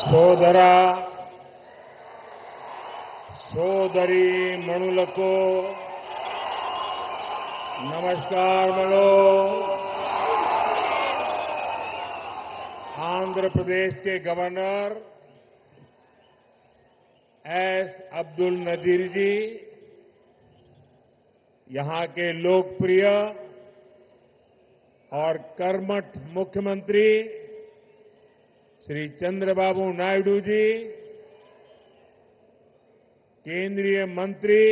సోదర సోదరి మణులకు నమస్కారములు. आंध्र प्रदेश के गवर्नर एस अब्दुल नजीर जी, यहां के लोकप्रिय और कर्मठ मुख्यमंत्री श्री चंद्रबाबू नायडू जी, केंद्रीय मंत्री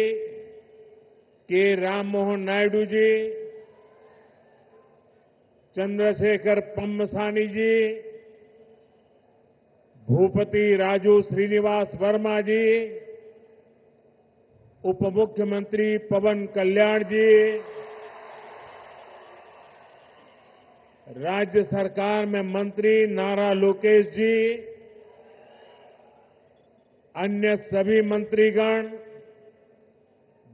के राममोहन नायडू जी, चंद्रशेखर पम्मसानी जी, भूपति राजू श्रीनिवास वर्मा जी, उप मुख्यमंत्री पवन कल्याण जी, राज्य सरकार में मंत्री नारा लोकेश जी, अन्य सभी मंत्रीगण,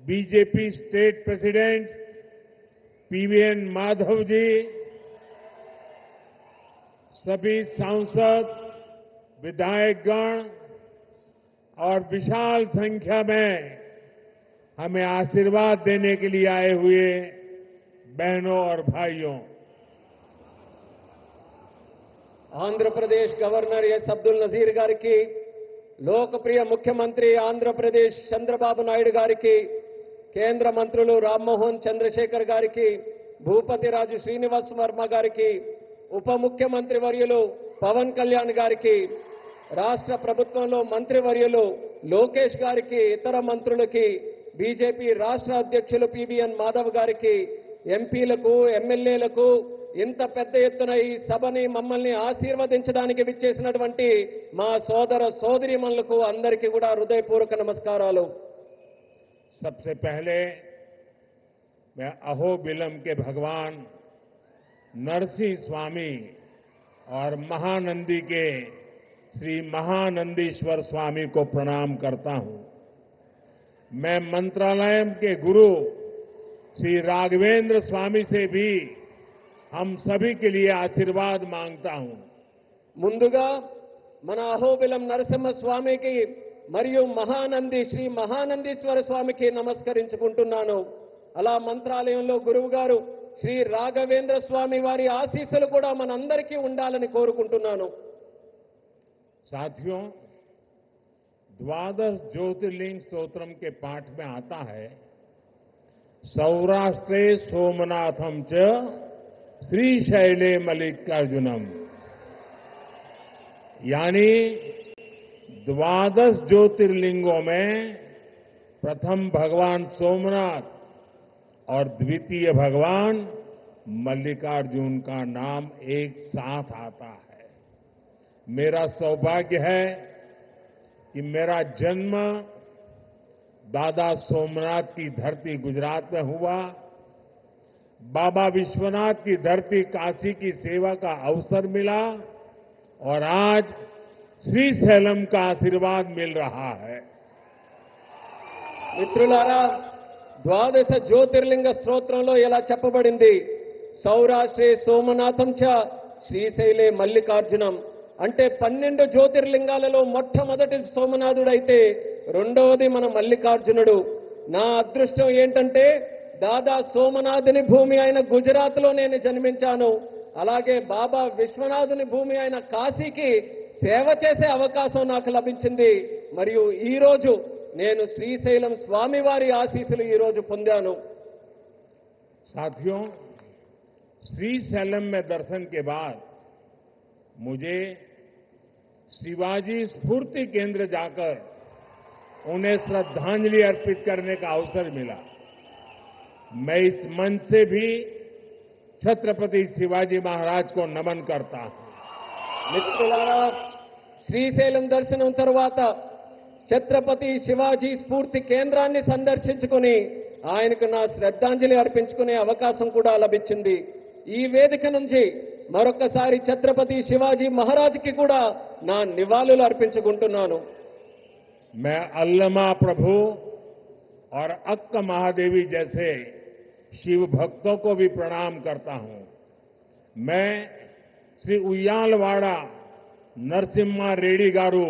BJP state president PVN Madhav ji, सभी सांसद, विधायकगण और विशाल संख्या में हमें आशीर्वाद देने के लिए आए हुए बहनों और भाइयों, आंध्र प्रदेश गवर्नर एस अब्दुल नजीर गारिकी, लोकप्रिय मुख्यमंत्री आंध्र प्रदेश चंद्रबाबु नायडू गारिकी, केंद्र मंत्रुलु राममोहन चंद्रशेखर गारिकी, भूपति राजू श्रीनिवास वर्मा गारिकी, ఉప ముఖ్యమంత్రి వర్యులు పవన్ కళ్యాణ్ గారికి, రాష్ట్ర ప్రభుత్వంలో మంత్రి వర్యులు లోకేష్ గారికి, ఇతర మంత్రులకి, బీజేపీ రాష్ట్ర అధ్యక్షులు పీవీఎన్ మాధవ్ గారికి, ఎంపీలకు, ఎమ్మెల్యేలకు, ఇంత పెద్ద ఎత్తున ఈ సభని మమ్మల్ని ఆశీర్వదించడానికి విచ్చేసినటువంటి మా సోదర సోదరీమణులకు అందరికీ కూడా హృదయపూర్వక నమస్కారాలు. सबसे पहले मैं अहोबिलम के भगवान नरसिंह स्वामी और महानंदी के श्री महानंदीश्वर स्वामी को प्रणाम करता हूं. मैं मंत्रालय के गुरु श्री राघवेंद्र स्वामी से भी हम सभी के लिए आशीर्वाद मांगता हूं. ముందుగా మన అహోబిలం నరసింహ స్వామికి మరియు మహానంది శ్రీ మహానందీశ్వర స్వామికి నమస్కరించుకుంటున్నాను. అలా మంత్రాలయంలో గురువు గారు శ్రీ రాఘవేంద్ర స్వామి వారి ఆశీస్సులు కూడా మనందరికీ ఉండాలని కోరుకుంటున్నాను. साथियों, द्वादश ज्योतिर्लिंग स्तोत्रम के पाठ में आता है, सौराष्ट्रे सोमनाथम च श्रीशैले मल्लिकार्जुनम, यानी द्वादश ज्योतिर्लिंगों में प्रथम भगवान सोमनाथ और द्वितीय भगवान मल्लिकार्जुन का नाम एक साथ आता है. मेरा सौभाग्य है कि मेरा जन्म दादा सोमनाथ की धरती गुजरात में हुआ, बाबा विश्वनाथ की धरती काशी की सेवा का अवसर मिला और आज श्रीशैलम का आशीर्वाद मिल रहा है. మిత్రులారా, ద్వాదశ జ్యోతిర్లింగ స్తోత్రంలో ఇలా చెప్పబడింది, సౌరాష్ట్రే సోమనాథం చ శ్రీశైలే మల్లికార్జునం. అంటే 12 జ్యోతిర్లింగాలలో మొట్టమొదటి సోమనాథుడైతే రెండవది మన మల్లికార్జునుడు. నా అదృష్టం ఏంటంటే దాదా సోమనాథుని భూమి అయిన గుజరాత్లో నేను జన్మించాను. అలాగే బాబా విశ్వనాథుని భూమి అయిన కాశీకి సేవ చేసే అవకాశం నాకు లభించింది. మరియు ఈ రోజు నేను శ్రీశైలం స్వామివారి ఆశీస్సులు ఈ రోజు పొందాను. साथियों, श्रीशैलम में दर्शन के बाद मुझे शिवाजी स्फूर्ति केंद्र जाकर उन्हें श्रद्धांजलि अर्पित करने का अवसर मिला. मैं इस मंच से भी छत्रपति शिवाजी महाराज को नमन करता हूं. మిత్రులారా, శ్రీశైలం దర్శనం తర్వాత ఛత్రపతి శివాజీ స్ఫూర్తి కేంద్రాన్ని సందర్శించుకుని ఆయనకు నా శ్రద్ధాంజలి అర్పించుకునే అవకాశం కూడా లభించింది. ఈ వేదిక నుంచి మరొకసారి ఛత్రపతి శివాజీ మహారాజ్కి కూడా నా నివాళులు అర్పించుకుంటున్నాను. मैं अल्लमा प्रभु और अक्क महादेवी जैसे शिव भक्तों को भी प्रणाम करता हूं. मैं श्री उయ్యాలవాడ नरसिम्हा रेड्डी गारू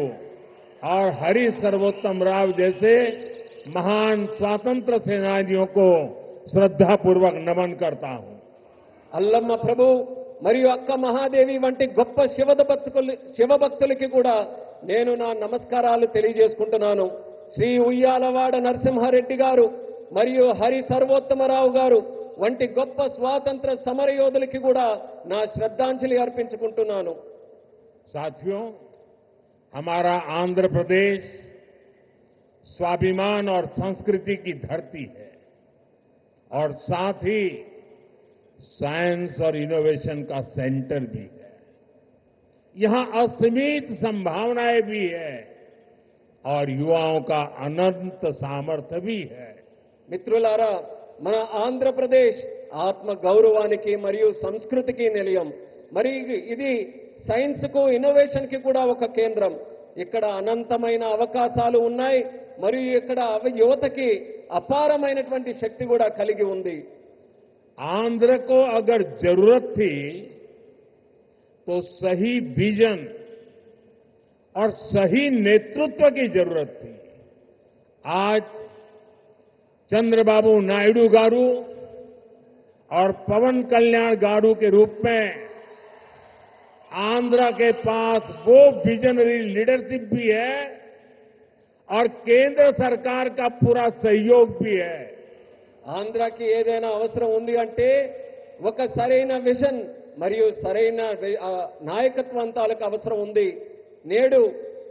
और हरि सर्वोत्तम राव जैसे महान स्वातंत्र सेनानियों को श्रद्धापूर्वक नमन करता हूं। అల్లమ్మ ప్రభు మరియు అక్క మహాదేవి వంటి గొప్ప శివభక్తులకి కూడా నేను నా నమస్కారాలు తెలియజేసుకుంటున్నాను. శ్రీ ఉయ్యాలవాడ నరసింహారెడ్డి గారు మరియు హరి సర్వోత్తమరావు గారు వంటి గొప్ప స్వాతంత్ర సమరయోధులకి కూడా నా శ్రద్ధాంజలి అర్పించుకుంటున్నాను. साथियों, हमारा आंध्र प्रदेश स्वाभिमान और संस्कृति की धरती है और साथ ही साइंस और इनोवेशन का सेंटर भी है। यहां असीमित संभावनाएं भी है और युवाओं का अनंत सामर्थ्य भी है। మిత్రులారా, మన ఆంధ్రప్రదేశ్ ఆత్మ గౌరవానికి మరియు సంస్కృతికి నిలయం. మరి ఇది సైన్స్ కు ఇన్నోవేషన్ కి కూడా ఒక కేంద్రం. ఇక్కడ అనంతమైన అవకాశాలు ఉన్నాయి మరియు ఇక్కడ యువతకి అపారమైనటువంటి శక్తి కూడా కలిగి ఉంది. आंध्र को अगर जरूरत थी तो सही विजन और सही नेतृत्व की जरूरत थी। आज चंद्रबाबू नायडू गारू और पवन कल्याण गारू के रूप में आंध्र के पास वो विजनरी लीडरशिप भी है और केंद्र सरकार का पूरा सहयोग भी है। ఆంధ్రాకి ఏదైనా అవసరం ఉంది అంటే ఒక సరైన విజన్ మరియు సరైన నాయకత్వంతాలకు అవసరం ఉంది. నేడు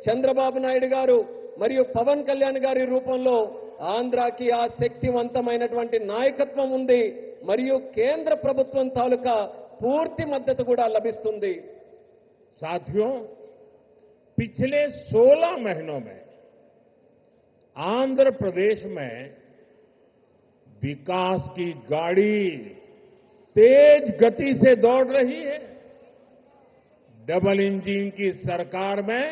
చంద్రబాబు నాయుడు గారు మరియు పవన్ కళ్యాణ్ గారి రూపంలో ఆంధ్రాకి ఆ శక్తివంతమైనటువంటి నాయకత్వం ఉంది మరియు కేంద్ర ప్రభుత్వం తాలూకా పూర్తి మద్దతు కూడా లభిస్తుంది. साथियों, पिछले 16 महीनों में आंध्र प्रदेश में विकास की गाड़ी तेज गति से दौड़ रही है। डबल इंजन की सरकार में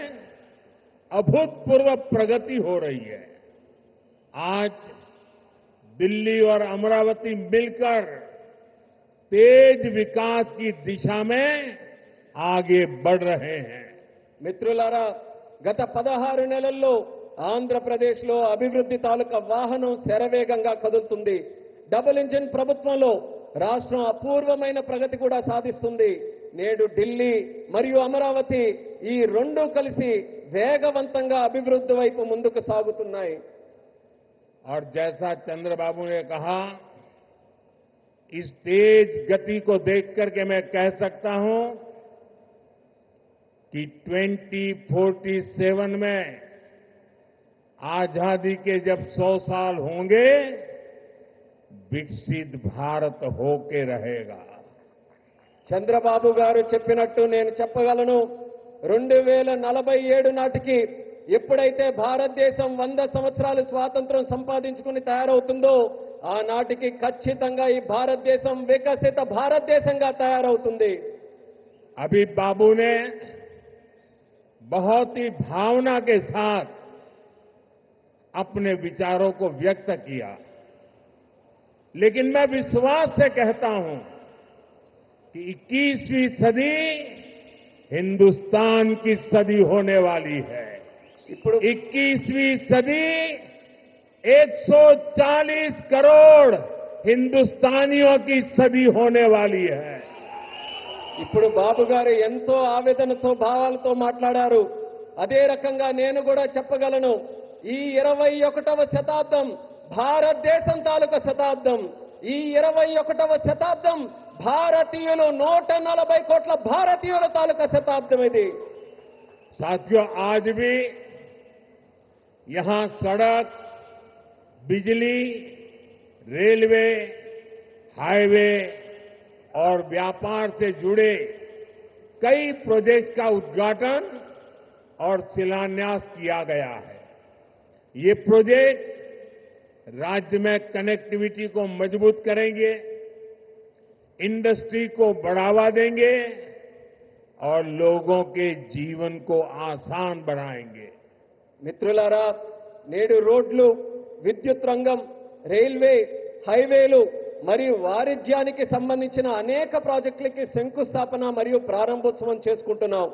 अभूतपूर्व प्रगति हो रही है। आज दिल्ली और अमरावती मिलकर तेज विकास की दिशा में आगे बढ़ रहे हैं। మిత్రులారా, గత 16 నెలల్లో ఆంధ్రప్రదేశ్లో అభివృద్ధి తాలూకా వాహనం శరవేగంగా కదులుతుంది. డబుల్ ఇంజిన్ ప్రభుత్వంలో రాష్ట్రం అపూర్వమైన ప్రగతి కూడా సాధిస్తుంది. నేడు ఢిల్లీ మరియు అమరావతి ఈ రెండు కలిసి వేగవంతంగా అభివృద్ధి వైపు ముందుకు సాగుతున్నాయి. और जैसा चंद्रबाबू ने कहा, इस तेज गति को देख करके मैं कह सकता हूं कि 2047 में आजादी के जब 100 साल होंगे, विकसित भारत होके रहेगा। చంద్రబాబు గారు చెప్పినట్టు నేను చెప్పగలను. 2047 నాటికి ఎప్పుడైతే భారతదేశం 100 సంవత్సరాలు స్వాతంత్రం సంపాదించుకుని తయారవుతుందో ఆనాటికి ఖచ్చితంగా ఈ భారతదేశం వికసిత భారతదేశంగా తయారవుతుంది. अभी बाबू ने बहुत ही भावना के साथ अपने विचारों को व्यक्त किया, लेकिन मैं विश्वास से कहता हूं कि 21वीं सदी हिंदुस्तान की सदी होने वाली है। 21वीं सदी 140 करोड़ हिंदुस्तानियों की सदी होने वाली है। ఇప్పుడు బాబు గారు ఎంతో ఆవేదనతో భావాలతో మాట్లాడారు. అదే రకంగా నేను కూడా చెప్పగలను, ఈ 21వ శతాబ్దం భారతదేశం తాలూకా శతాబ్దం. ఈ 21వ శతాబ్దం భారతీయులు 140 కోట్ల భారతీయుల తాలూకా శతాబ్దం ఇది. साथियों, आज भी यहां सड़क, बिजली, रेलवे, हाईवे और व्यापार से जुड़े कई प्रोजेक्ट का उद्घाटन और शिलान्यास किया गया है। ये प्रोजेक्ट राज्य में कनेक्टिविटी को मजबूत करेंगे, इंडस्ट्री को बढ़ावा देंगे और लोगों के जीवन को आसान बनाएंगे। మిత్రులారా, నేడు రోడ్లు, విద్యుత్ రంగం, రైల్వే, హైవేలు మరియు వాణిజ్యానికి సంబంధించిన అనేక ప్రాజెక్టులకి శంకుస్థాపన మరియు ప్రారంభోత్సవం చేసుకుంటున్నాం.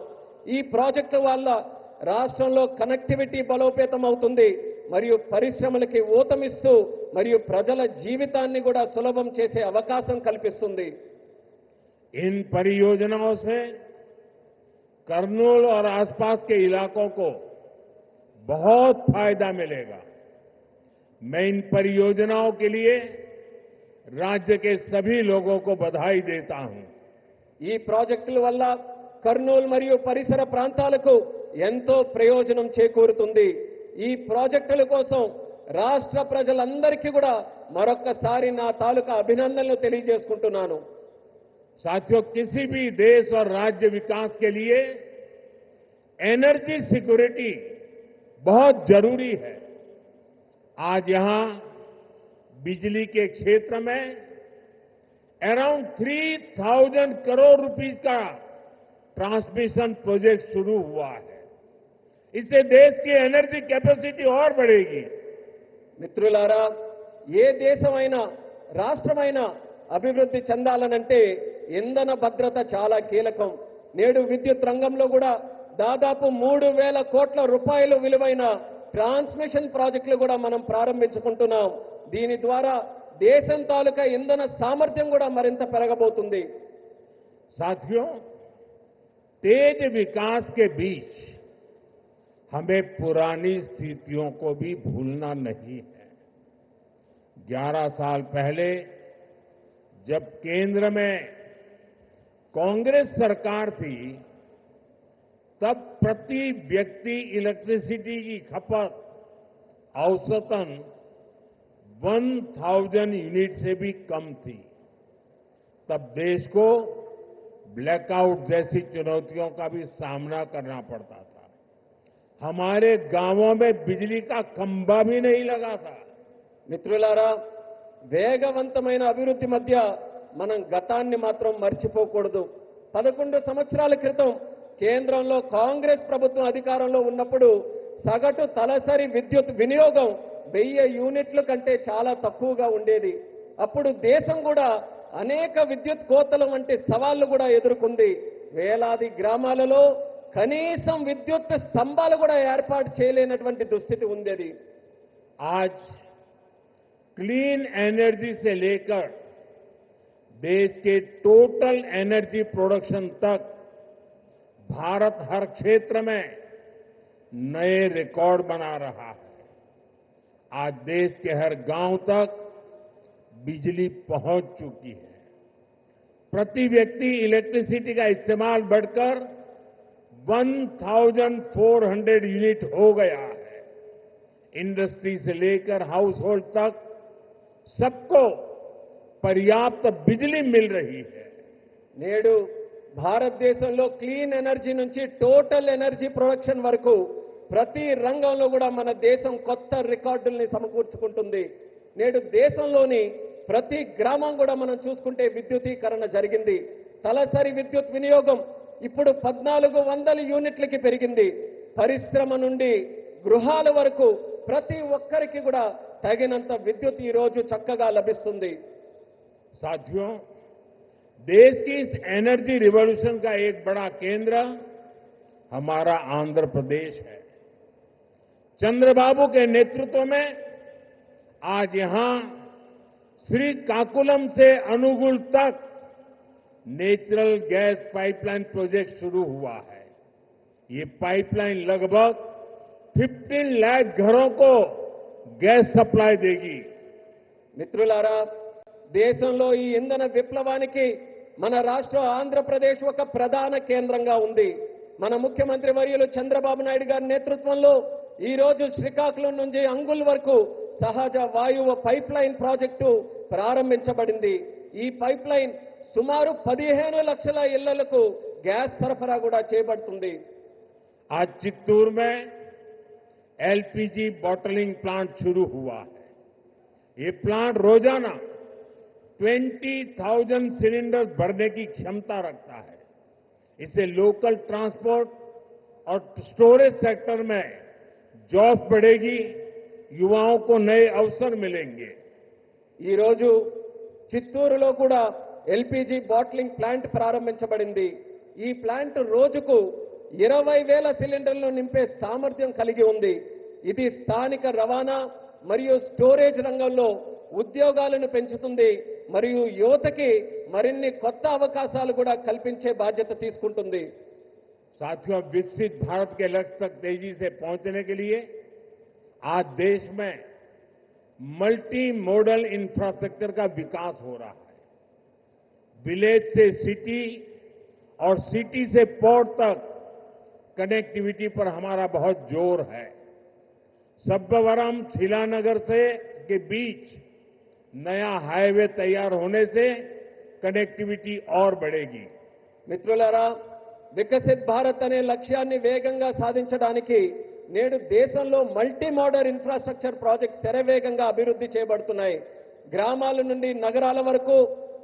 ఈ ప్రాజెక్టు వల్ల రాష్ట్రంలో కనెక్టివిటీ బలోపేతం అవుతుంది మరియు పరిశ్రమలకి ఊతమిస్తూ మరియు ప్రజల జీవితాన్ని కూడా సులభం చేసే అవకాశం కల్పిస్తుంది. इन परियोजनाओं से करनूल और आसपास के इलाकों को बहुत फायदा मिलेगा. मैं इन परियोजनाओं के लिए राज्य के सभी लोगों को बधाई देता हूं. ఈ ప్రాజెక్టుల వల్ల కర్నూలు మరియు పరిసర ప్రాంతాలకు ఎంతో ప్రయోజనం చేకూరుతుంది. ఈ ప్రాజెక్టుల కోసం రాష్ట్ర ప్రజలందరికీ కూడా మరొక్కసారి నా తాలూకా అభినందనలు తెలియజేసుకుంటున్నాను. साथियों, किसी भी देश और राज्य विकास के लिए एनर्जी सिक्योरिटी बहुत जरूरी है. आज यहां बिजली के क्षेत्र में अराउंड 3,000 करोड़ रुपीस का ट्रांसमिशन प्रोजेक्ट शुरू हुआ है. इससे देश की एनर्जी कैपेसिटी और बढ़ेगी. మిత్రులారా, ఏ దేశమైనా రాష్ట్రమైనా అభివృద్ధి చెందాలనంటే ఇంధన భద్రత చాలా కీలకం. నేడు విద్యుత్ రంగంలో కూడా దాదాపు 3,000 కోట్ల రూపాయలు విలువైన ట్రాన్స్మిషన్ ప్రాజెక్టులు కూడా మనం ప్రారంభించుకుంటున్నాం. దీని ద్వారా దేశం తాలూకా ఇంధన సామర్థ్యం కూడా మరింత పెరగబోతుంది. साथियों, तेज विकास के बीच हमें पुरानी स्थितियों को भी भूलना नहीं है. 11 साल पहले जब केंद्र में कांग्रेस सरकार थी, तब प्रति व्यक्ति इलेक्ट्रिसिटी की खपत औसतन 1,000 यूनिट से भी कम थी. तब देश को ब्लैकआउट जैसी चुनौतियों का भी सामना करना पड़ता था. हमारे गांवों में बिजली का खंभा भी नहीं लगा था. మిత్రులారా, వేగవంతమైన అభివృద్ధి మధ్య మనం గతాన్ని మాత్రం మర్చిపోకూడదు. 11 సంవత్సరాల క్రితం కేంద్రంలో కాంగ్రెస్ ప్రభుత్వం అధికారంలో ఉన్నప్పుడు సగటు తలసరి విద్యుత్ వినియోగం 1000 యూనిట్ల కంటే చాలా తక్కువగా ఉండేది. అప్పుడు దేశం కూడా అనేక విద్యుత్ కోతలు వంటి సవాళ్లు కూడా ఎదుర్కొంది. వేలాది గ్రామాలలో కనీసం విద్యుత్ స్తంభాలు కూడా ఏర్పాటు చేయలేనటువంటి దుస్థితి ఉండేది. आज क्लीन एनर्जी से लेकर देश के टोटल एनर्जी प्रोडक्शन तक भारत हर क्षेत्र में नए रिकॉर्ड बना रहा है. आज देश के हर गांव तक बिजली पहुंच चुकी है. प्रति व्यक्ति इलेक्ट्रिसिटी का इस्तेमाल बढ़कर 1,400 यूनिट हो गया है. इंडस्ट्री से लेकर हाउस होल्ड तक सबको पर्याप्त बिजली मिल रही है. నేడు భారతదేశంలో క్లీన్ ఎనర్జీ నుంచి టోటల్ ఎనర్జీ ప్రొడక్షన్ వరకు ప్రతి రంగంలో కూడా మన దేశం కొత్త రికార్డుల్ని సమకూర్చుకుంటుంది. నేడు దేశంలోని ప్రతి గ్రామం కూడా మనం చూసుకుంటే విద్యుతీకరణ జరిగింది. తలసరి విద్యుత్ వినియోగం ఇప్పుడు 1,400 యూనిట్లకి పెరిగింది. పరిశ్రమ నుండి గృహాల వరకు ప్రతి ఒక్కరికి కూడా తగినంత విద్యుత్ ఈ రోజు చక్కగా లభిస్తుంది. साथियों, देश की इस एनर्जी रिवॉल्यूशन का एक बड़ा केंद्र हमारा आंध्र प्रदेश है. चंद्रबाबू के नेतृत्व में आज यहां श्रीकाकुलम से अनुगुल तक नेचुरल गैस पाइपलाइन प्रोजेक्ट शुरू हुआ है. ये पाइपलाइन लगभग 15 लाख घरों को गैस सप्लाई देगी. మిత్రులారా, దేశంలో ఈ ఇంధన విప్లవానికి మన రాష్ట్రం ఆంధ్రప్రదేశ్ ఒక ప్రధాన కేంద్రంగా ఉంది. మన ముఖ్యమంత్రి వర్యులు చంద్రబాబు నాయుడు గారి నేతృత్వంలో ఈ రోజు శ్రీకాకుళం నుంచి అంగుల్ వరకు సహజ వాయువు పైప్ లైన్ ప్రాజెక్టు ప్రారంభించబడింది. ఈ పైప్ లైన్ సుమారు 15 లక్షల ఇళ్లకు గ్యాస్ సరఫరా కూడా చేయబడుతుంది. आज चित्तूर में एलपीजी बॉटलिंग प्लांट शुरू हुआ है. ये प्लांट रोजाना 20,000 सिलेंडर भरने की क्षमता रखता है. इससे लोकल ट्रांसपोर्ट और स्टोरेज सेक्टर में जॉब बढ़ेगी, युवाओं को नए अवसर मिलेंगे. ఈ రోజు చిత్తూరులో కూడా ఎల్పీజీ బాటిలింగ్ ప్లాంట్ ప్రారంభించబడింది. ఈ ప్లాంట్ రోజుకు 20,000 సిలిండర్లను నింపే సామర్థ్యం కలిగి ఉంది. ఇది స్థానిక రవాణా మరియు స్టోరేజ్ రంగంలో ఉద్యోగాలను పెంచుతుంది మరియు యువతకి మరిన్ని కొత్త అవకాశాలు కూడా కల్పించే బాధ్యత తీసుకుంటుంది. साथियों, विकसित भारत के लक्ष्य तक तेजी से पहुंचने के लिए आज देश में मल्टी मॉडल इंफ्रास्ट्रक्चर का विकास हो रहा है. विलेज से सिटी और सिटी से पोर्ट तक कनेक्टिविटी पर हमारा बहुत जोर है. सब्बवरम शिलानगर से के बीच नया हाईवे तैयार होने से कनेक्टिविटी और बढ़ेगी. మిత్రులారా, వికసిత్ భారత్ అనే లక్ష్యాన్ని వేగంగా సాధించడానికి నేడు దేశంలో మల్టీ మోడల్ ఇన్ఫ్రాస్ట్రక్చర్ ప్రాజెక్ట్స్ శరవేగంగా అభివృద్ధి చేయబడుతున్నాయి. గ్రామాల నుండి నగరాల వరకు,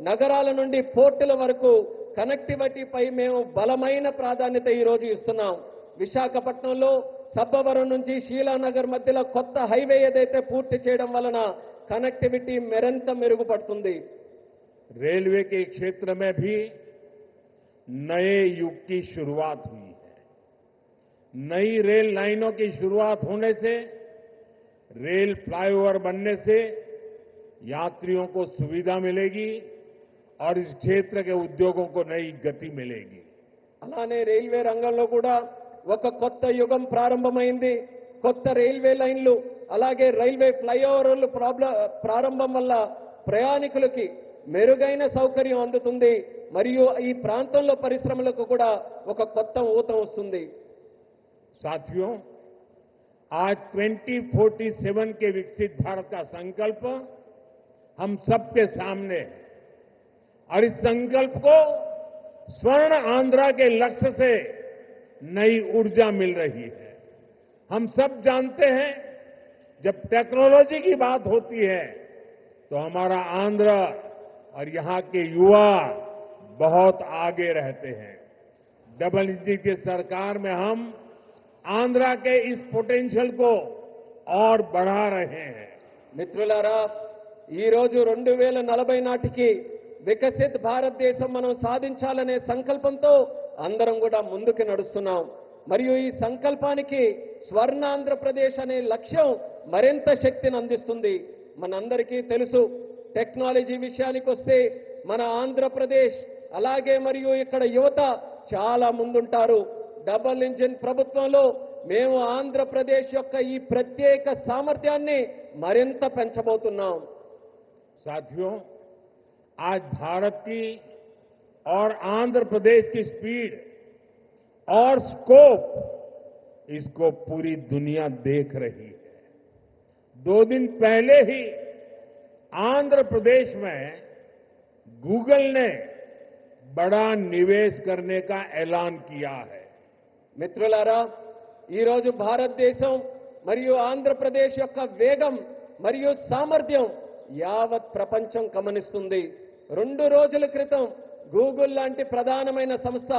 నగరాల నుండి పోర్టుల వరకు కనెక్టివిటీపై మేము బలమైన ప్రాధాన్యత ఈ రోజు ఇస్తున్నాం. విశాఖపట్నంలో సబ్బవరం నుంచి షీలానగర్ మధ్యలో కొత్త హైవే ఏదైతే పూర్తి చేయడం వలన కనెక్టివిటీ మరింత మెరుగుపడుతుంది. रेलवे के क्षेत्र में भी नए युग की शुरुआत हुई है. नई रेल लाइनों की शुरुआत होने से, रेल फ्लाईओवर बनने से यात्रियों को सुविधा मिलेगी और इस क्षेत्र के उद्योगों को नई गति मिलेगी. అలానే రైల్వే రంగంలో కూడా ఒక కొత్త యుగం ప్రారంభమైంది. కొత్త రైల్వే లైన్లు, అలాగే రైల్వే ఫ్లైఓవర్లు ప్రారంభం వల్ల ప్రయాణికులకి మెరుగైన సౌకర్యం అందుతుంది మరియు ఈ ప్రాంతంలో పరిశ్రమలకు కూడా ఒక కొత్త ఊతం వస్తుంది. साथियों, आज 2047 के विकसित भारत का संकल्प हम सबके सामने है और इस संकल्प को स्वर्ण आंध्रा के लक्ष्य से नई ऊर्जा मिल रही है. हम सब जानते हैं, जब टेक्नोलॉजी की बात होती है तो हमारा आंध्र और यहां के युवा बहुत आगे रहते हैं. डबल इंजन की सरकार में हम आंध्रा के इस पोटेंशियल को और बढ़ा रहे हैं. మిత్రులారా, ఈ రోజు 2040 నాటికి వికసిత్ భారతదేశం మనం సాధించాలనే సంకల్పంతో అందరం కూడా ముందుకు నడుస్తున్నాం. మరియు ఈ సంకల్పానికి స్వర్ణ ఆంధ్రప్రదేశ్ అనే లక్ష్యం మరింత శక్తిని అందిస్తుంది. మనందరికీ తెలుసు, టెక్నాలజీ విషయానికి వస్తే మన ఆంధ్రప్రదేశ్ అలాగే మరియు ఇక్కడ యువత చాలా ముందుంటారు. డబుల్ ఇంజిన్ ప్రభుత్వంలో మేము ఆంధ్రప్రదేశ్ యొక్క ఈ ప్రత్యేక సామర్థ్యాన్ని మరింత పెంచబోతున్నాం. साथियों, आज भारत की और आंध्र प्रदेश की स्पीड और स्कोप, इसको पूरी दुनिया देख रही है. 2 दिन पहले ही आंध्र प्रदेश में गूगल ने बड़ा निवेश करने का ऐलान किया है. మిత్రులారా, ఈ రోజు భారతదేశం మరియు ఆంధ్రప్రదేశ్ యొక్క వేగం మరియు సామర్థ్యం యావత్ ప్రపంచం గమనిస్తుంది. 2 రోజుల క్రితం గూగుల్ లాంటి ప్రధానమైన సంస్థ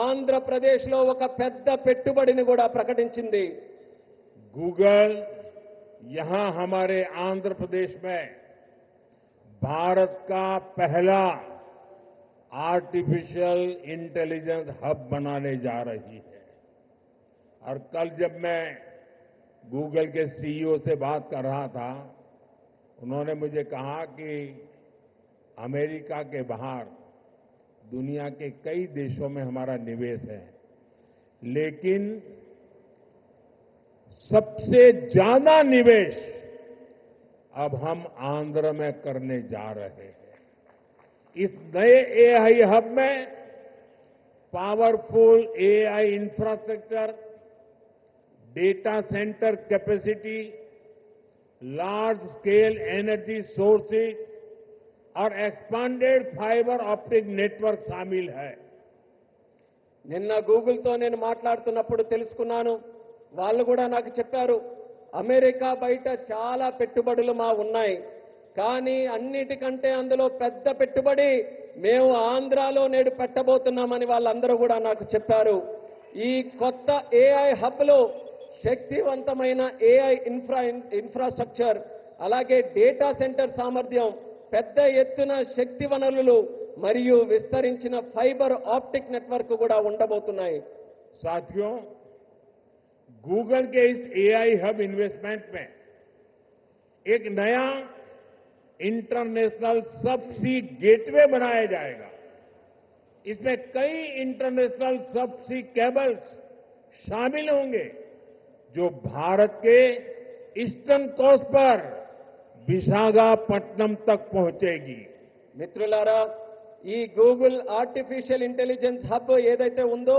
ఆంధ్రప్రదేశ్లో ఒక పెద్ద పెట్టుబడిని కూడా ప్రకటించింది. गूगल यहां हमारे आंध्र प्रदेश में भारत का पहला आर्टिफिशियल इंटेलिजेंस हब बनाने जा रही है. और कल जब मैं गूगल के सीईओ से बात कर रहा था, उन्होंने मुझे कहा कि अमेरिका के बाहर दुनिया के कई देशों में हमारा निवेश है, लेकिन सबसे ज्यादा निवेश अब हम आंध्र में करने जा रहे हैं. इस नए एआई हब में powerful AI infrastructure, data centre capacity, large scale energy sources और एक्सपांडेड फाइबर ऑप्टिक नेटवर्क शामिल है. నిన్న గూగుల్తో నేను మాట్లాడుతున్నప్పుడు తెలుసుకున్నాను, వాళ్ళు కూడా నాకు చెప్పారు, అమెరికా బయట చాలా పెట్టుబడులు మా ఉన్నాయి, కానీ అన్నిటికంటే అందులో పెద్ద పెట్టుబడి మేము ఆంధ్రాలో నేడు పెట్టబోతున్నామని వాళ్ళందరూ కూడా నాకు చెప్పారు. ఈ కొత్త ఏఐ హబ్లో శక్తివంతమైన ఏఐ ఇన్ఫ్రాస్ట్రక్చర్, అలాగే డేటా సెంటర్ సామర్థ్యం, పెద్ద ఎత్తున శక్తి వనరులు మరియు విస్తరించిన ఫైబర్ ఆప్టిక్ నెట్వర్క్ కూడా ఉండబోతున్నాయి. साथियों, गूगल के इस एआई हब इन्वेस्टमेंट में एक नया इंटरनेशनल सबसी गेटवे बनाया जाएगा। इसमें कई इंटरनेशनल सबसी केबल्स शामिल होंगे जो भारत के ईस्टर्न कोस्ट पर विशाखापट्टनम तक पहुंचेगी। మిత్రులారా, ఈ గూగుల్ ఆర్టిఫిషియల్ ఇంటెలిజెన్స్ హబ్ ఏదైతే ఉందో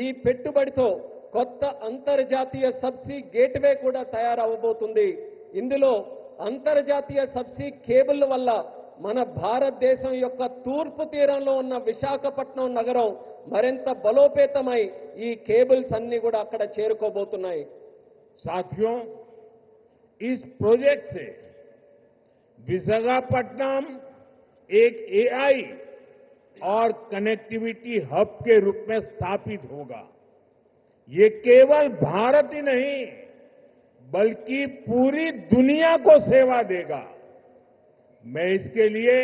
ఈ పెట్టుబడితో కొత్త అంతర్జాతీయ సబ్సీ గేట్వే కూడా తయారవబోతుంది. ఇందులో అంతర్జాతీయ సబ్సీ కేబుల్ వల్ల మన భారతదేశం యొక్క తూర్పు తీరంలో ఉన్న విశాఖపట్నం నగరం మరింత బలోపేతమై ఈ కేబుల్స్ అన్ని కూడా అక్కడ చేరుకోబోతున్నాయి. साथियों, इस प्रोजेक्ट से विशाखापट्टनम एक एआई और कनेक्टिविटी हब के रूप में स्थापित होगा। ये केवल भारत ही नहीं बल्कि पूरी दुनिया को सेवा देगा। मैं इसके लिए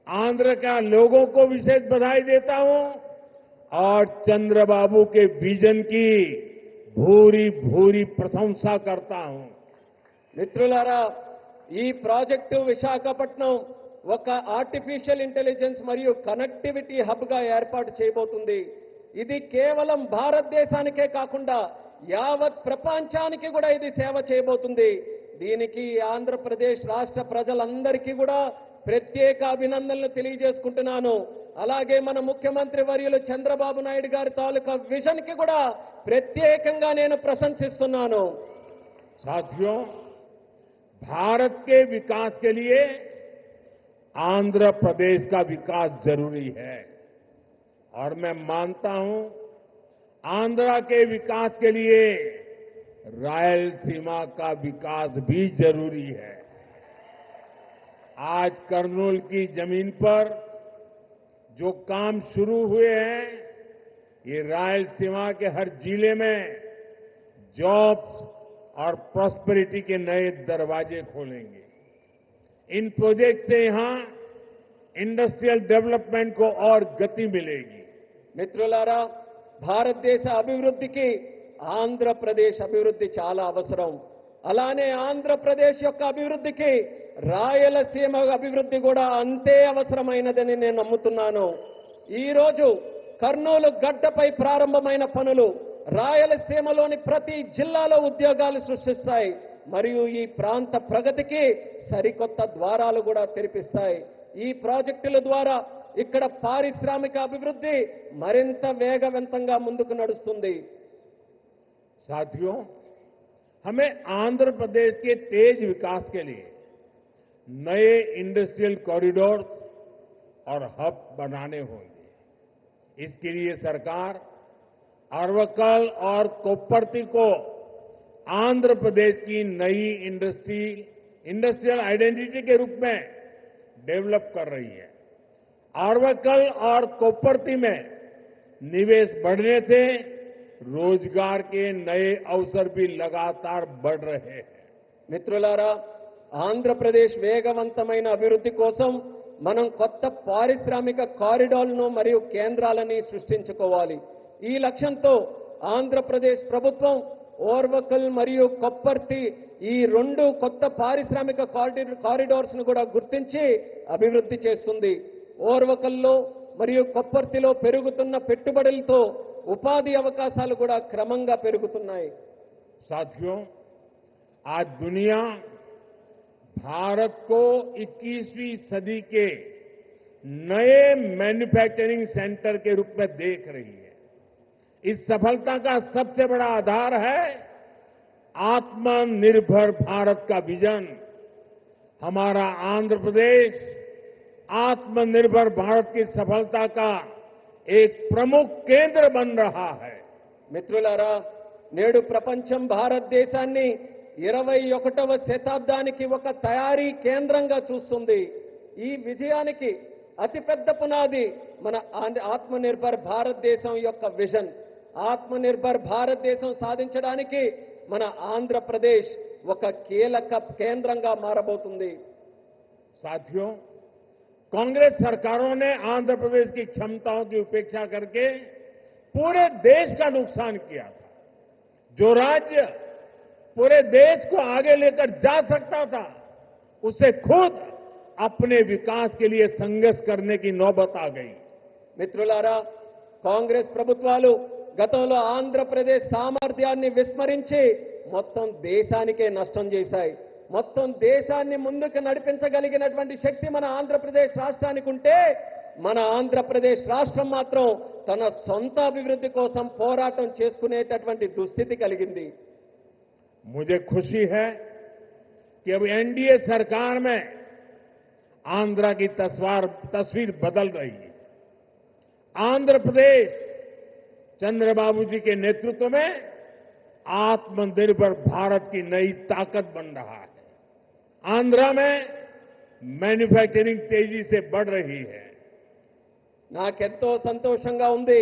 आंध्र के लोगों को विशेष बधाई देता हूं और चंद्रबाबू के विजन की भूरी भूरी प्रशंसा करता हूं। మిత్రులారా, ఈ ప్రాజెక్టు విశాఖపట్నం ఒక ఆర్టిఫిషియల్ ఇంటెలిజెన్స్ మరియు కనెక్టివిటీ హబ్ గా ఏర్పాటు చేయబోతుంది. ఇది కేవలం భారతదేశానికే కాకుండా యావత్ ప్రపంచానికి కూడా ఇది సేవ చేయబోతుంది. దీనికి ఆంధ్రప్రదేశ్ రాష్ట్ర ప్రజలందరికీ కూడా ప్రత్యేక అభినందనలు తెలియజేసుకుంటున్నాను. అలాగే మన ముఖ్యమంత్రి వర్యులు చంద్రబాబు నాయుడు గారి తాలూకా విజన్ కి కూడా ప్రత్యేకంగా నేను ప్రశంసిస్తున్నాను. साथियों, भारत के विकास के लिए आंध्र प्रदेश का विकास जरूरी है और मैं मानता हूं आंध्र के विकास के लिए रायलसीमा का विकास भी जरूरी है। आज कर्नूल की जमीन पर जो काम शुरू हुए हैं, ये रायलसीमा के हर जिले में जॉब्स और प्रॉस्पेरिटी के नए दरवाजे खोलेंगे। इन प्रोजेक्ट से यहां इंडस्ट्रियल डेवलपमेंट को और गति मिलेगी। మిత్రులారా, భారతదేశ అభివృద్ధికి ఆంధ్రప్రదేశ్ అభివృద్ధి చాలా అవసరం. అలానే ఆంధ్రప్రదేశ్ యొక్క అభివృద్ధికి రాయలసీమ అభివృద్ధి కూడా అంతే అవసరమైనదని నేను నమ్ముతున్నాను. ఈ రోజు కర్నూలు గడ్డపై ప్రారంభమైన పనులు రాయలసీమలోని ప్రతి జిల్లాలో ఉద్యోగాలు సృష్టిస్తాయి మరియు ఈ ప్రాంత ప్రగతికి సరికొత్త ద్వారాలు కూడా తెరిపిస్తాయి. ఈ ప్రాజెక్టుల ద్వారా ఇక్కడ పారిశ్రామిక అభివృద్ధి మరింత వేగవంతంగా ముందుకు నడుస్తుంది. साथियों, हमें आंध्र प्रदेश के तेज विकास के लिए नए इंडस्ट्रियल कॉरिडोर और हब बनाने होंगे। इसके लिए सरकार अरवक्कल और कोप्परती को आंध्र प्रदेश की नई इंडस्ट्रियल आइडेंटिटी के रूप में डेवलप कर रही है। अरवक्कल और कोप्परती में निवेश बढ़ने से रोजगार के नए अवसर भी लगातार बढ़ रहे हैं। మిత్రులారా, ఆంధ్రప్రదేశ్ వేగవంతమైన అభివృద్ధి కోసం మనం కొత్త పారిశ్రామిక కారిడార్లను మరియు కేంద్రాలని సృష్టించుకోవాలి. ఈ లక్ష్యంతో ఆంధ్రప్రదేశ్ ప్రభుత్వం ఓర్వకల్ మరియు కొప్పర్తి ఈ రెండు కొత్త పారిశ్రామిక కారిడార్స్ ను కూడా గుర్తించి అభివృద్ధి చేస్తుంది. ఓర్వకల్లో మరియు కొప్పర్తిలో పెరుగుతున్న పెట్టుబడులతో ఉపాధి అవకాశాలు కూడా క్రమంగా పెరుగుతున్నాయి. साथियों, आज दुनिया भारत को 21वीं सदी के नए मैन्युफैक्चरिंग सेंटर के रूप में देख रही है। इस सफलता का सबसे बड़ा आधार है आत्मनिर्भर भारत का विजन। हमारा आंध्र प्रदेश आत्मनिर्भर भारत की सफलता का एक प्रमुख केंद्र बन रहा है। మిత్రులారా, నేడు ప్రపంచం భారతదేశాన్ని 21వ శతాబ్దానికి ఒక తయారీ కేంద్రంగా చూస్తుంది. ఈ విజయానికి అతిపెద్ద పునాది మన ఆత్మనిర్భర్ భారతదేశం యొక్క విజన్. ఆత్మనిర్భర్ భారతదేశం సాధించడానికి మన ఆంధ్రప్రదేశ్ ఒక కీలక కేంద్రంగా మారబోతుంది. साथियों, कांग्रेस सरकारों ने आंध्र प्रदेश की क्षमताओं की उपेक्षा करके पूरे देश का नुकसान किया था। जो राज्य पूरे देश को आगे लेकर जा सकता था, उसे खुद अपने विकास के लिए संघर्ष करने की नौबत आ गई। మిత్రులారా, కాంగ్రెస్ ప్రభుత్వాలు గతంలో ఆంధ్రప్రదేశ్ సామర్థ్యాన్ని విస్మరించి మొత్తం దేశానికే నష్టం చేశాయి. మొత్తం దేశాన్ని ముందుకు నడిపించగలిగినటువంటి శక్తి మన ఆంధ్రప్రదేశ్ రాష్ట్రానికి ఉంటే, మన ఆంధ్రప్రదేశ్ రాష్ట్రం మాత్రం తన సొంత అభివృద్ధి కోసం పోరాటం చేసుకునేటటువంటి దుస్థితి కలిగింది. मुझे खुशी है कि अब एनडीए सरकार में आंध्र की तस्वीर बदल रही है। आंध्र प्रदेश चंद्रबाबू जी के नेतृत्व में आत्मनिर्भर भारत की नई ताकत बन रहा है। आंध्र में मैन्युफैक्चरिंग तेजी से बढ़ रही है। నాకెంతో సంతోషంగా ఉంది.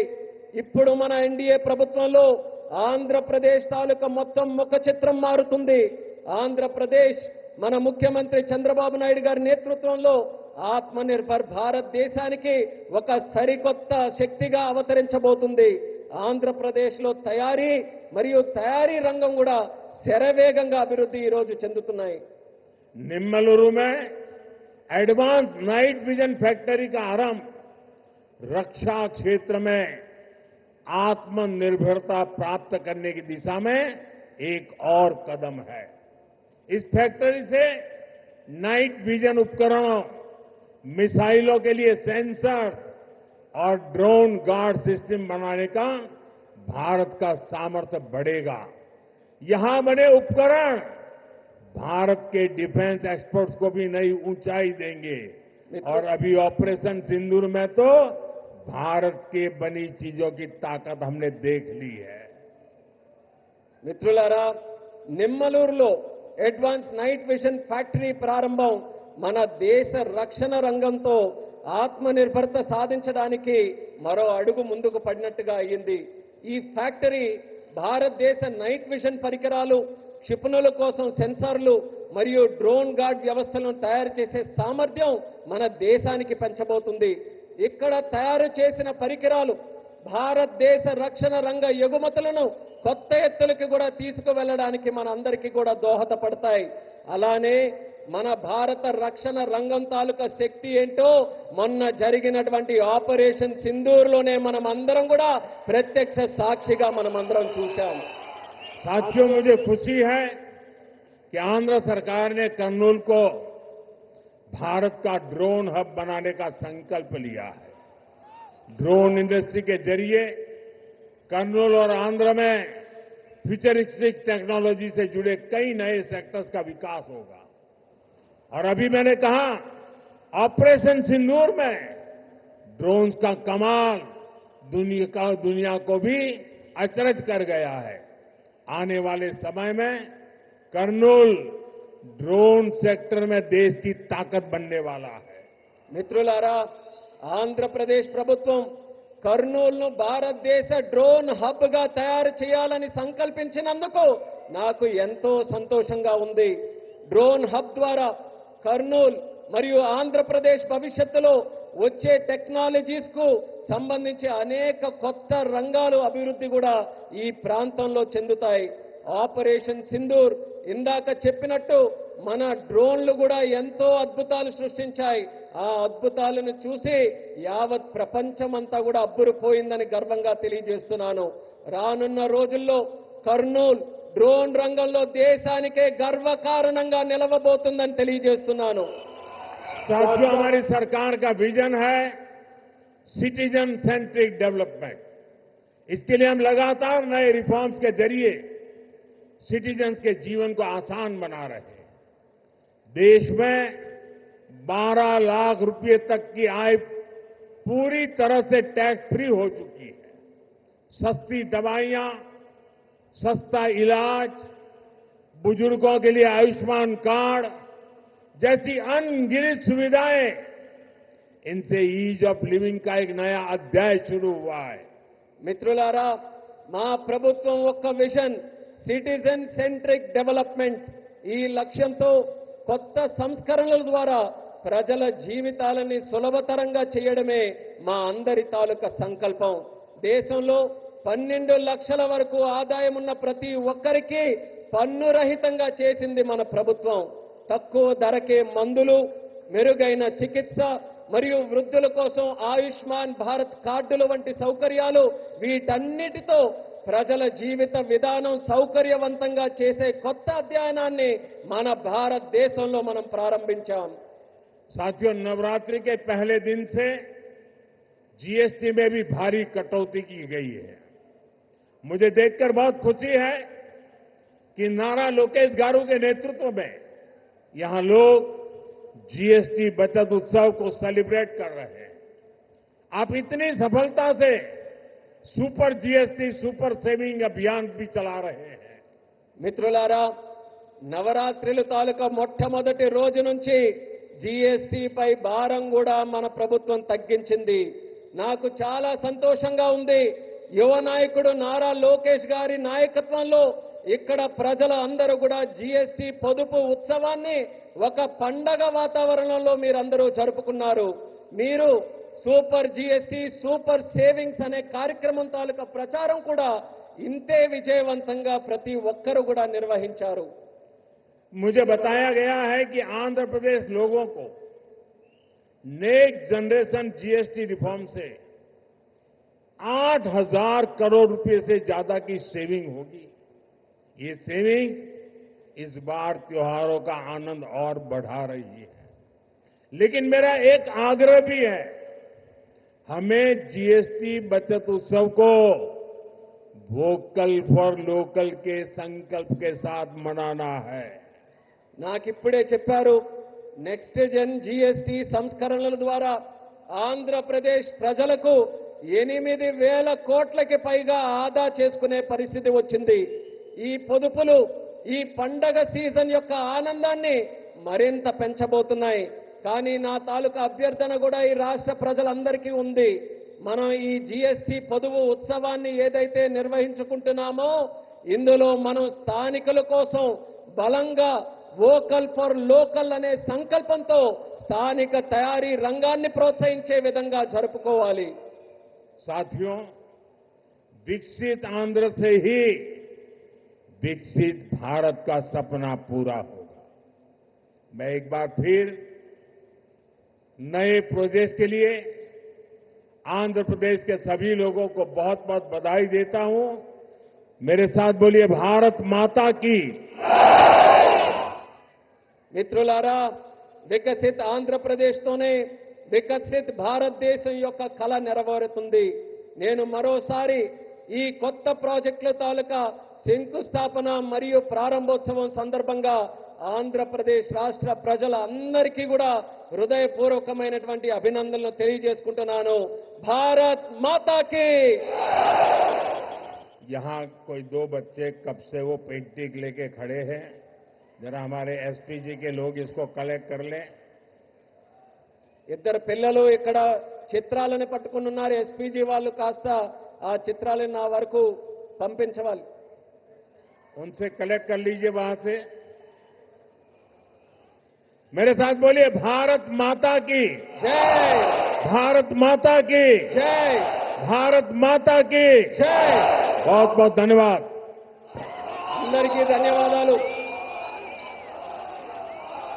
ఇప్పుడు మన ఎన్డీఏ ప్రభుత్వంలో ఆంధ్రప్రదేశ్ తాలూకా మొత్తం ముఖ చిత్రం మారుతుంది. ఆంధ్రప్రదేశ్ మన ముఖ్యమంత్రి చంద్రబాబు నాయుడు గారి నేతృత్వంలో ఆత్మనిర్భర్ భారతదేశానికి ఒక సరికొత్త శక్తిగా అవతరించబోతుంది. ఆంధ్రప్రదేశ్లో తయారీ మరియు తయారీ రంగం కూడా శరవేగంగా అభివృద్ధి ఈ రోజు చెందుతున్నాయి. निम्मलुरु में एडवांस नाइट विजन फैक्ट्री का आरंभ रक्षा क्षेत्र में आत्मनिर्भरता प्राप्त करने की दिशा में एक और कदम है। इस फैक्ट्री से नाइट विजन उपकरणों, मिसाइलों के लिए सेंसर और ड्रोन गार्ड सिस्टम बनाने का भारत का सामर्थ्य बढ़ेगा। यहां बने उपकरण भारत के डिफेंस एक्सपर्ट्स को भी नई ऊंचाई देंगे। और अभी ऑपरेशन सिंदूर में तो भारत के बनी चीजों की ताकत हमने देख ली है। మిత్రులారా, నిమ్మలూరులో అడ్వాన్స్ నైట్ విజన్ ఫ్యాక్టరీ ప్రారంభం మన దేశ రక్షణ రంగంతో ఆత్మనిర్భరత సాధించడానికి మరో అడుగు ముందుకు పడినట్టుగా అయ్యింది. ఈ ఫ్యాక్టరీ భారతదేశ నైట్ విజన్ పరికరాలు, క్షిపణుల కోసం సెన్సార్లు మరియు డ్రోన్ గార్డ్ వ్యవస్థలను తయారు చేసే సామర్థ్యం మన దేశానికి పెంచబోతుంది. ఇక్కడ తయారు చేసిన పరికరాలు భారతదేశ రక్షణ రంగ ఎగుమతులను కొత్త ఎత్తులకు కూడా తీసుకువెళ్ళడానికి మన అందరికీ కూడా దోహదపడతాయి. అలానే మన భారత రక్షణ రంగం తాలూకా శక్తి ఏంటో మొన్న జరిగినటువంటి ఆపరేషన్ సింధూర్లోనే మనం అందరం కూడా ప్రత్యక్ష సాక్షిగా మనం అందరం చూశాం. साथियों, मुझे खुशी है कि आंध्र सरकार ने कर्नूल को भारत का ड्रोन हब बनाने का संकल्प लिया है। ड्रोन इंडस्ट्री के जरिए कर्नूल और आंध्र में फ्यूचरिस्टिक टेक्नोलॉजी से जुड़े कई नए सेक्टर्स का विकास होगा। और अभी मैंने कहा, ऑपरेशन सिंदूर में ड्रोन्स का कमाल दुनिया को भी अचरज कर गया है। आने वाले समय में कर्नूल ड्रोन सेक्टर में देश की ताकत बनने वाला है। మిత్రులారా, ఆంధ్రప్రదేశ్ ప్రభుత్వం కర్నూలును భారతదేశ డ్రోన్ హబ్ గా తయారు చేయాలని సంకల్పించినందుకు నాకు ఎంతో సంతోషంగా ఉంది. డ్రోన్ హబ్ ద్వారా కర్నూలు మరియు ఆంధ్రప్రదేశ్ భవిష్యత్తులో వచ్చే టెక్నాలజీస్ కు సంబంధించి అనేక కొత్త రంగాలు అభివృద్ధి కూడా ఈ ప్రాంతంలో చెందుతాయి. ఆపరేషన్ సింధూర్ ఇందాక చెప్పినట్టు మన డ్రోన్లు కూడా ఎంతో అద్భుతాలు సృష్టించాయి. ఆ అద్భుతాలను చూసి యావత్ ప్రపంచమంతా కూడా అబ్బురుపోయిందని గర్వంగా తెలియజేస్తున్నాను. రానున్న రోజుల్లో కర్నూలు డ్రోన్ రంగంలో దేశానికే గర్వకారణంగా నిలవబోతుందని తెలియజేస్తున్నాను. साथियों, हमारी सरकार का विजन है सिटीजन सेंट्रिक डेवलपमेंट। इसके लिए हम लगातार नए रिफॉर्म्स के जरिए सिटीजन्स के जीवन को आसान बना रहे हैं। देश में 12 लाख रुपए तक की आय पूरी तरह से टैक्स फ्री हो चुकी है। सस्ती दवाइयां, सस्ता इलाज, बुजुर्गों के लिए आयुष्मान कार्ड जैसी अनगिनत सुविधाएं, इनसे ईज ऑफ लिविंग का एक नया अध्याय शुरू हुआ है। మిత్రులారా, మా ప్రభుత్వం ఒక్క విజన్ సిటిజన్ సెంట్రిక్ డెవలప్మెంట్ ఈ లక్ష్యంతో కొత్త సంస్కరణల ద్వారా ప్రజల జీవితాలని సులభతరంగా చేయడమే మా అందరి తాలూకా సంకల్పం. దేశంలో 12 లక్షల వరకు ఆదాయం ఉన్న ప్రతి ఒక్కరికి పన్ను రహితంగా చేసింది మన ప్రభుత్వం. తక్కువ ధరకే మందులు, మెరుగైన చికిత్స మరియు వృద్ధుల కోసం ఆయుష్మాన్ భారత్ కార్డులు వంటి సౌకర్యాలు, వీటన్నిటితో ప్రజల జీవిత విధానం సౌకర్యవంతంగా చేసే కొత్త అధ్యయనాన్ని మన భారతదేశంలో మనం ప్రారంభించాం. साथियों, नवरात्रि के पहले दिन से जीएसटी में भी भारी कटौती की गई है. मुझे देखकर बहुत खुशी है कि नारा लोकेश गारू के नेतृत्व में यहां लोग जीएसटी बचत उत्सव को सेलिब्रेट कर रहे हैं. आप इतनी सफलता से सुपर जीएसटी सुपर सेविंग अभियान भी चला रहे हैं. మిత్రులారా, నవరాత్రుల తాలూకా మొట్టమొదటి రోజు నుంచి జీఎస్టీపై భారం కూడా మన ప్రభుత్వం తగ్గించింది. నాకు చాలా సంతోషంగా ఉంది. యువ నాయకుడు నారా లోకేష్ గారి నాయకత్వంలో ఇక్కడ ప్రజల అందరూ కూడా జీఎస్టీ పొదుపు ఉత్సవాన్ని ఒక పండగ వాతావరణంలో మీరందరూ జరుపుకున్నారు. మీరు సూపర్ జీఎస్టీ సూపర్ సేవింగ్స్ అనే కార్యక్రమం తాలూకా ప్రచారం కూడా ఇంతే విజయవంతంగా ప్రతి ఒక్కరూ కూడా నిర్వహించారు. मुझे बताया गया है कि आंध्र प्रदेश लोगों को नेक्स्ट जनरेशन जीएसटी रिफॉर्म से 8,000 करोड़ रुपए से ज्यादा की सेविंग होगी. ये सेविंग इस बार त्योहारों का आनंद और बढ़ा रही है. लेकिन मेरा एक आग्रह भी है, हमें जीएसटी बचत उत्सव को वोकल फॉर लोकल के संकल्प के साथ मनाना है. నాకిప్పుడే చెప్పారు, నెక్స్ట్ జన్ జీఎస్టీ సంస్కరణల ద్వారా ఆంధ్రప్రదేశ్ ప్రజలకు 8,000 కోట్లకి పైగా ఆదా చేసుకునే పరిస్థితి వచ్చింది. ఈ పొదుపులు ఈ పండగ సీజన్ యొక్క ఆనందాన్ని మరింత పెంచబోతున్నాయి. కానీ నా తాలూకా అభ్యర్థన కూడా ఈ రాష్ట్ర ప్రజలందరికీ ఉంది. మనం ఈ జీఎస్టీ పొదుపు ఉత్సవాన్ని ఏదైతే నిర్వహించుకుంటున్నామో ఇందులో మనం స్థానికుల కోసం బలంగా వోకల్ ఫర్ లోకల్ అనే సంకల్పంతో స్థానిక తయారీ రంగాన్ని ప్రోత్సహించే విధంగా జరుపుకోవాలి. साथियों, विकसित आंध्र से ही विकसित भारत का सपना पूरा होगा. मैं एक बार फिर नए प्रोजेक्ट के लिए आंध्र प्रदेश के सभी लोगों को बहुत बहुत बधाई देता हूं. मेरे साथ बोलिए, भारत माता की. మిత్రులారా, వికసిత్ ఆంధ్రప్రదేశ్తోనే వికసిత్ భారతదేశం యొక్క కళ నెరవేరుతుంది. నేను మరోసారి ఈ కొత్త ప్రాజెక్టుల తాలూకా శంకుస్థాపన మరియు ప్రారంభోత్సవం సందర్భంగా ఆంధ్రప్రదేశ్ రాష్ట్ర ప్రజల అందరికీ కూడా హృదయపూర్వకమైనటువంటి అభినందనలు తెలియజేసుకుంటున్నాను. భారత్ మాతాకి. यहां कोई 2 बच्चे कब से वो पेंटिंग लेके खड़े हैं. जरा हमारे एसपीजी के लोग इसको कलेक्ट कर लें. ఇద్దరు పిల్లలు ఇక్కడ చిత్రాలను పట్టుకుని ఉన్నారు. ఎస్పీజీ వాళ్ళు కాస్త ఆ చిత్రాలను నా వరకు పంపించవాలి. उनसे कलेक्ट कर लीजिए वहां से. मेरे साथ बोलिए, भारत माता की జై. भारत माता की జై. भारत माता की జై. बहुत बहुत धन्यवाद. అందరికీ ధన్యవాదాలు.